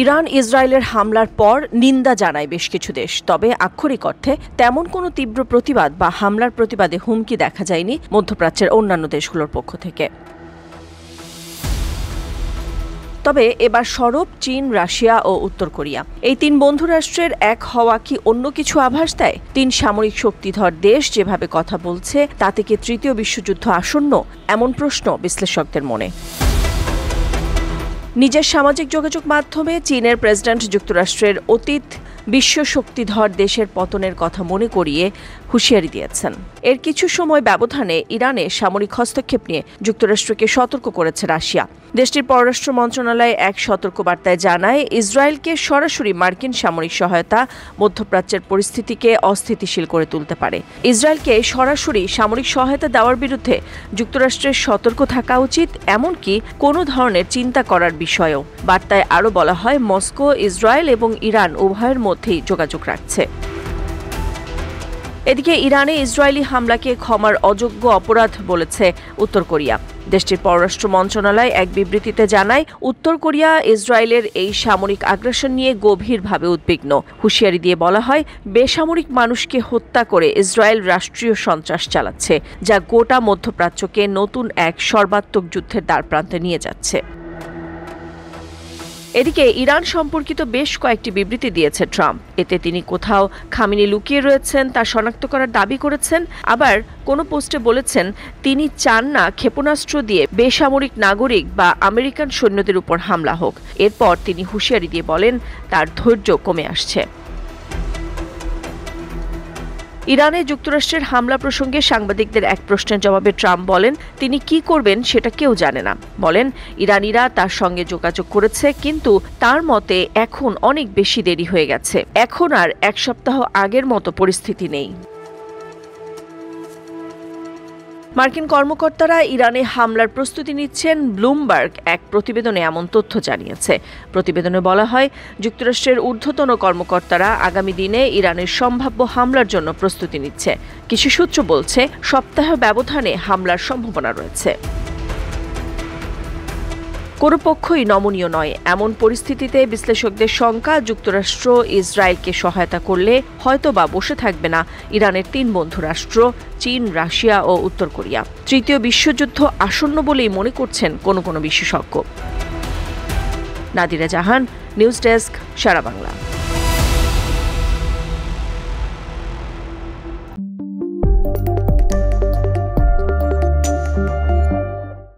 Iran ইসরায়েলের হামলার পর নিন্দা জানায় বেশ কিছু দেশ, তবে আক্ষরিক অর্থে তেমন কোনো তীব্র প্রতিবাদ বা হামলার প্রতিবাদে হুমকি দেখা যায়নি মধ্যপ্রাচ্যের অন্যান্য দেশগুলোর পক্ষ থেকে। তবে এবার সরব চীন, রাশিয়া ও উত্তর কোরিয়া। এই তিন বন্ধু রাষ্ট্রের এক হওয়া কি অন্য কিছু আভাস দেয়? তিন সামরিক শক্তিধর দেশ যেভাবে কথা বলছে, তাতে কি তৃতীয় বিশ্বযুদ্ধ আসন্ন? এমন প্রশ্ন বিশ্লেষকদের মনে। নিজের সামাজিক যোগাযোগ মাধ্যমে চীনের প্রেসিডেন্ট যুক্তরাষ্ট্রের অতীত বিশ্ব শক্তিধর দেশের পতনের কথা মনে করিয়ে হুঁশিয়ারি দিয়েছেন। এর কিছু সময় ব্যবধানে ইরানে সামরিক হস্তক্ষেপ নিয়ে যুক্তরাষ্ট্রকে সতর্ক করেছে রাশিয়া। দেশটির পররাষ্ট্র মন্ত্রণালয় এক সতর্কবার্তায় জানায়, ইসরায়েলকে সরাসরি মার্কিন সামরিক সহায়তা মধ্যপ্রাচ্যের পরিস্থিতিকে অস্থিতিশীল করে তুলতে পারে। ইসরায়েলকে সরাসরি সামরিক সহায়তা দেওয়ার বিরুদ্ধে যুক্তরাষ্ট্রের সতর্ক থাকা উচিত, এমনকি কোনো ধরনের চিন্তা করার বিষয়েও। বার্তায় আরও বলা হয়, মস্কো ইসরায়েল এবং ইরান উভয়ের মধ্যেই যোগাযোগ রাখছে। এদিকে ইরানে ইসরায়েলি হামলাকে ক্ষমার অযোগ্য অপরাধ বলেছে উত্তর কোরিয়া। দেশটির পররাষ্ট্র মন্ত্রণালয় এক বিবৃতিতে জানায়, উত্তর কোরিয়া ইসরায়েলের এই সামরিক আগ্রাসন নিয়ে গভীরভাবে উদ্বিগ্ন। হুঁশিয়ারি দিয়ে বলা হয়, বেসামরিক মানুষকে হত্যা করে ইসরায়েল রাষ্ট্রীয় সন্ত্রাস চালাচ্ছে, যা গোটা মধ্যপ্রাচ্যকে নতুন এক সর্বাত্মক যুদ্ধের দ্বারপ্রান্তে নিয়ে যাচ্ছে। এদিকে ইরান সম্পর্কিত বেশ কয়েকটি বিবৃতি দিয়েছে ট্রাম্প। এতে তিনি কোথাও খামেনি লুকিয়ে রয়েছেন তা শনাক্ত করার দাবি করেছেন, আবার কোনো পোস্টে বলেছেন তিনি চান না ক্ষেপণাস্ত্র দিয়ে বেসামরিক নাগরিক বা আমেরিকান সৈন্যদের উপর হামলা হোক। এরপর তিনি হুঁশিয়ারি দিয়ে বলেন, তার ধৈর্য কমে আসছে। ইরানে যুক্তরাষ্ট্রের হামলা প্রসঙ্গে সাংবাদিকদের এক প্রশ্নের জবাবে ট্রাম্প বলেন, তিনি কি করবেন সেটা কেউ জানে না। বলেন, ইরানিরা তার সঙ্গে যোগাযোগ করেছে, কিন্তু তার মতে এখন অনেক বেশি দেরি হয়ে গেছে। এখন আর এক সপ্তাহ আগের মতো পরিস্থিতি নেই। মার্কিন কর্মকর্তারা ইরানে হামলার প্রস্তুতি নিচ্ছেন। ব্লুমবার্গ এক প্রতিবেদনে এমন তথ্য জানিয়েছে। প্রতিবেদনে বলা হয়, যুক্তরাষ্ট্রের ঊর্ধ্বতন কর্মকর্তারা আগামী দিনে ইরানের সম্ভাব্য হামলার জন্য প্রস্তুতি নিচ্ছে। কিছু সূত্র বলছে, সপ্তাহ ব্যবধানে হামলার সম্ভাবনা রয়েছে। কোনো পক্ষই নমনীয় নয়। এমন পরিস্থিতিতে বিশ্লেষকদের শঙ্কা, যুক্তরাষ্ট্র ইসরায়েলকে সহায়তা করলে হয়তোবা বসে থাকবে না ইরানের তিন বন্ধু রাষ্ট্র চীন, রাশিয়া ও উত্তর কোরিয়া। তৃতীয় বিশ্বযুদ্ধ আসন্ন বলেই মনে করছেন কোনো বিশেষজ্ঞ। নাদিরা জাহান, নিউজ ডেস্ক, সারা বাংলা।